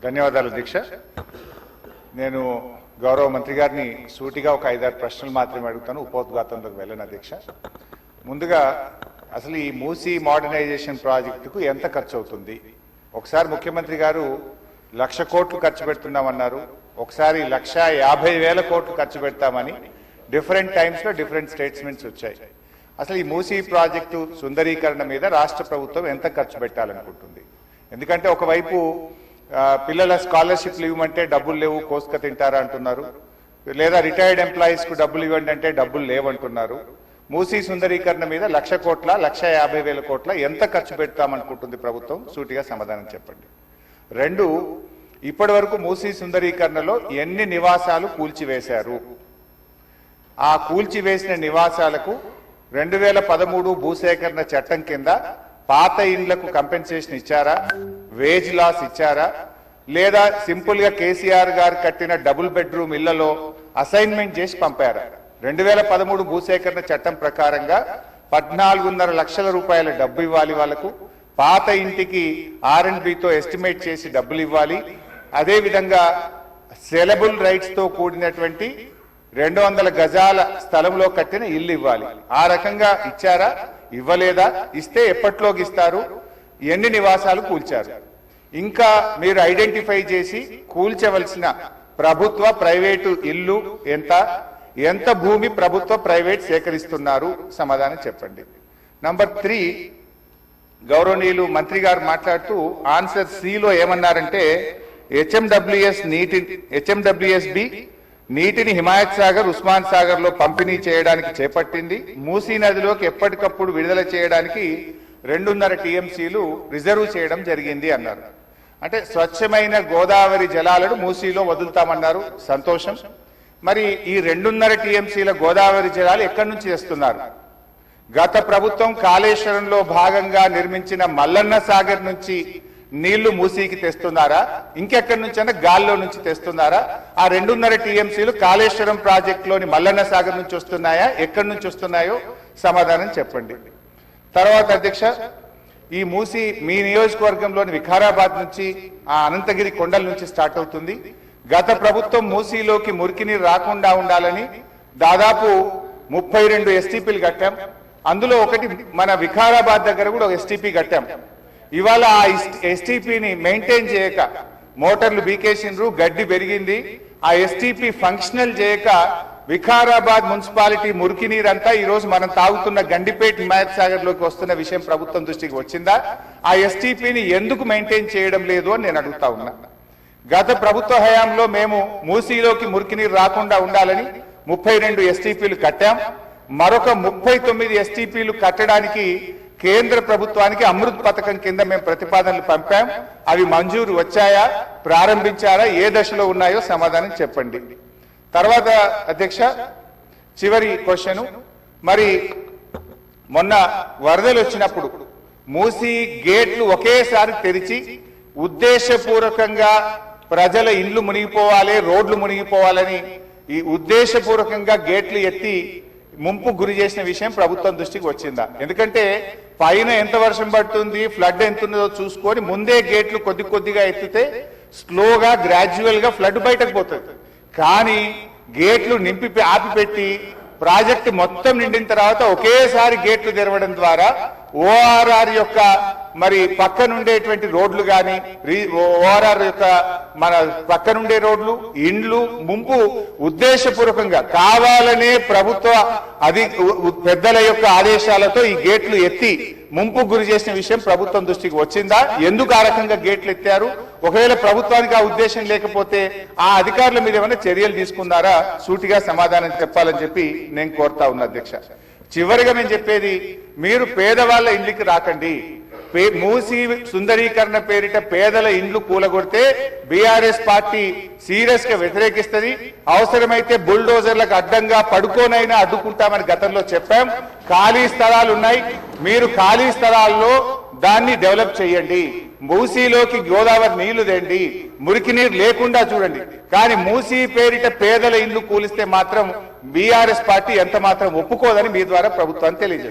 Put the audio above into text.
ధన్యవాదాలు అధ్యక్ష. నేను గౌరవ మంత్రి గారిని సూటిగా ఒక 5-6 ప్రశ్నలు మాత్రమే అడుగుతాను, ఉపోద్ఘాతంలోకి వెళ్ళను అధ్యక్ష. ముందుగా అసలు ఈ మూసీ మోడర్నైజేషన్ ప్రాజెక్టుకు ఎంత ఖర్చు అవుతుంది? ఒకసారి ముఖ్యమంత్రి గారు 1,00,000 కోట్లు ఖర్చు పెడుతున్నామన్నారు, ఒకసారి 1,50,000 కోట్లు ఖర్చు పెడతామని డిఫరెంట్ టైమ్స్ లో డిఫరెంట్ స్టేట్మెంట్స్ వచ్చాయి. అసలు ఈ మూసీ ప్రాజెక్టు సుందరీకరణ మీద రాష్ట్ర ప్రభుత్వం ఎంత ఖర్చు పెట్టాలనుకుంటుంది? ఎందుకంటే ఒకవైపు పిల్లల స్కాలర్షిప్లు ఇవ్వమంటే డబ్బులు లేవు, కోసుక తింటారా అంటున్నారు, లేదా రిటైర్డ్ ఎంప్లాయీస్ కు డబ్బులు ఇవ్వండి అంటే డబ్బులు లేవంటున్నారు. మూసీ సుందరీకరణ మీద 1,00,000 కోట్ల 1,50,000 కోట్ల ఎంత ఖర్చు పెడతామనుకుంటుంది ప్రభుత్వం? సూటిగా సమాధానం చెప్పండి. 2, ఇప్పటి వరకు మూసీ సుందరీకరణలో ఎన్ని నివాసాలు కూల్చివేశారు? ఆ కూల్చివేసిన నివాసాలకు 2013 భూసేకరణ చట్టం కింద పాత ఇండ్లకు కంపెన్సేషన్ ఇచ్చారా, వేజ్ లాస్ ఇచ్చారా, లేదా సింపుల్ గా కేసీఆర్ గారు కట్టిన డబుల్ బెడ్రూమ్ ఇళ్లలో అసైన్మెంట్ చేసి పంపారా? 2013 భూసేకరణ చట్టం ప్రకారంగా 14.5 లక్షల రూపాయల డబ్బు ఇవ్వాలి వాళ్ళకు, పాత ఇంటికి R&Bతో ఎస్టిమేట్ చేసి డబ్బులు ఇవ్వాలి, అదేవిధంగా సెలబుల్ రైట్స్ తో కూడినటువంటి 200 గజాల స్థలంలో కట్టిన ఇల్లు ఇవ్వాలి. ఆ రకంగా ఇచ్చారా, ఇవ్వలేదా, ఇస్తే ఎప్పట్లోకి ఇస్తారు, ఎన్ని నివాసాలు కూల్చారు? ఇంకా మీరు ఐడెంటిఫై చేసి కూల్చవలసిన ప్రభుత్వ ప్రైవేటు ఇల్లు ఎంత భూమి ప్రభుత్వ ప్రైవేట్ సేకరిస్తున్నారు? సమాధానం చెప్పండి. నంబర్ 3, గౌరవనీయులు మంత్రి గారు మాట్లాడుతూ ఆన్సర్ సిలో ఏమన్నారంటే హెచ్ఎండబ్ల్యూఎస్బి నీటిని హిమాయత్ సాగర్, ఉస్మాన్ సాగర్ లో పంపిణీ చేయడానికి చేపట్టింది. మూసీ నదిలోకి ఎప్పటికప్పుడు విడుదల చేయడానికి 2.5 టీఎంసీలు రిజర్వ్ చేయడం జరిగింది అన్నారు. అంటే స్వచ్ఛమైన గోదావరి జలాలను మూసీలో వదులుతామన్నారు, సంతోషం. మరి ఈ 2.5 టీఎంసీల గోదావరి జలాలు ఎక్కడి నుంచి తెస్తున్నారు? గత ప్రభుత్వం కాళేశ్వరంలో భాగంగా నిర్మించిన మల్లన్న సాగర్ నుంచి నీళ్లు మూసీకి తెస్తున్నారా, ఇంకెక్కడి నుంచి అంటే గాల్లో నుంచి తెస్తున్నారా? ఆ 2.5 టీఎంసీలు కాళేశ్వరం ప్రాజెక్టులోని మల్లన్న సాగర్ నుంచి వస్తున్నాయా, ఎక్కడి నుంచి వస్తున్నాయో సమాధానం చెప్పండి. తర్వాత అధ్యక్ష, ఈ మూసీ మీ నియోజకవర్గంలోని వికారాబాద్ నుంచి ఆ అనంతగిరి కొండల నుంచి స్టార్ట్ అవుతుంది. గత ప్రభుత్వం మూసీలోకి మురికి నీరు రాకుండా ఉండాలని దాదాపు 32 ఎస్టీపీలు కట్టాం. అందులో ఒకటి మన వికారాబాద్ దగ్గర కూడా ఒక ఎస్టీపీ కట్టాం. ఇవాళ ఆ ఎస్టీపీని మెయింటైన్ చేయక మోటార్లు బీకేసిండ్రు, గడ్డి పెరిగింది. ఆ ఎస్టీపీ ఫంక్షనల్ చేయక వికారాబాద్ మున్సిపాలిటీ మురికి నీరంతా ఈ రోజు మనం తాగుతున్న గండిపేట హిమాయత్ సాగర్ లోకి వస్తున్న విషయం ప్రభుత్వం దృష్టికి వచ్చిందా? ఆ ఎస్టీపీని ఎందుకు మెయింటైన్ చేయడం లేదు అని నేను అడుగుతా ఉన్నా. గత ప్రభుత్వ హయాంలో మేము మూసీలోకి మురికి నీరు రాకుండా ఉండాలని 32 ఎస్టీపీలు కట్టాం. మరొక 39 ఎస్టీపీలు కట్టడానికి కేంద్ర ప్రభుత్వానికి అమృత్ పథకం కింద మేము ప్రతిపాదనలు పంపాం. అవి మంజూరు వచ్చాయా, ప్రారంభించారా, ఏ దశలో ఉన్నాయో సమాధానం చెప్పండి. తర్వాత అధ్యక్ష, చివరి క్వశ్చన్, మరి మొన్న వరదలు వచ్చినప్పుడు మూసీ గేట్లు ఒకేసారి తెరిచి ఉద్దేశపూర్వకంగా ప్రజల ఇండ్లు మునిగిపోవాలి, రోడ్లు మునిగిపోవాలని ఈ ఉద్దేశపూర్వకంగా గేట్లు ఎత్తి ముంపు గురి చేసిన విషయం ప్రభుత్వం దృష్టికి వచ్చిందా? ఎందుకంటే పైన ఎంత వర్షం పడుతుంది, ఫ్లడ్ ఎంత ఉన్నదో చూసుకొని ముందే గేట్లు కొద్దిగా ఎత్తితే స్లోగా గ్రాడ్యువల్ గా ఫ్లడ్ బయటకు పోతుంది. కానీ గేట్లు ఆపిపెట్టి ప్రాజెక్టు మొత్తం నిండిన తర్వాత ఒకేసారి గేట్లు తెరవడం ద్వారా ఓఆర్ఆర్ యొక్క మరి పక్కనుండేటువంటి రోడ్లు కానీ, ఓఆర్ఆర్ యొక్క మన పక్కనుండే రోడ్లు, ఇండ్లు ముంపు ఉద్దేశపూర్వకంగా కావాలనే ప్రభుత్వ పెద్దల యొక్క ఆదేశాలతో ఈ గేట్లు ఎత్తి ముంపు గురి చేసిన విషయం ప్రభుత్వం దృష్టికి వచ్చిందా? ఎందుకు ఆ రకంగా గేట్లు ఎత్తారు? ఒకవేళ ప్రభుత్వానికి ఆ ఉద్దేశం లేకపోతే ఆ అధికారుల మీద ఏమైనా చర్యలు తీసుకున్నారా? సూటిగా సమాధానం చెప్పాలని చెప్పి నేను కోరుతా ఉన్నా అధ్యక్ష. చివరిగా నేను చెప్పేది, మీరు పేదవాళ్ళ ఇండ్లకి రాకండి. మూసీ సుందరీకరణ పేరిట పేదల ఇండ్లు కూలగొడితే బీఆర్ఎస్ పార్టీ సీరియస్ గా వ్యతిరేకిస్తుంది. అవసరమైతే బుల్డోజర్లకు అడ్డంగా పడుకోనైనా అడ్డుకుంటామని గతంలో చెప్పాం. ఖాళీ స్థలాలు ఉన్నాయి, మీరు ఖాళీ స్థలాల్లో దాన్ని డెవలప్ చేయండి. మూసీలోకి గోదావరి నీళ్లు తెండి, మురికి నీరు లేకుండా చూడండి. కానీ మూసీ పేరిట పేదల ఇండ్లు కూలిస్తే మాత్రం బీఆర్ఎస్ పార్టీ ఎంత మాత్రం ఒప్పుకోదని మీ ద్వారా ప్రభుత్వాన్ని తెలియజేస్తుంది.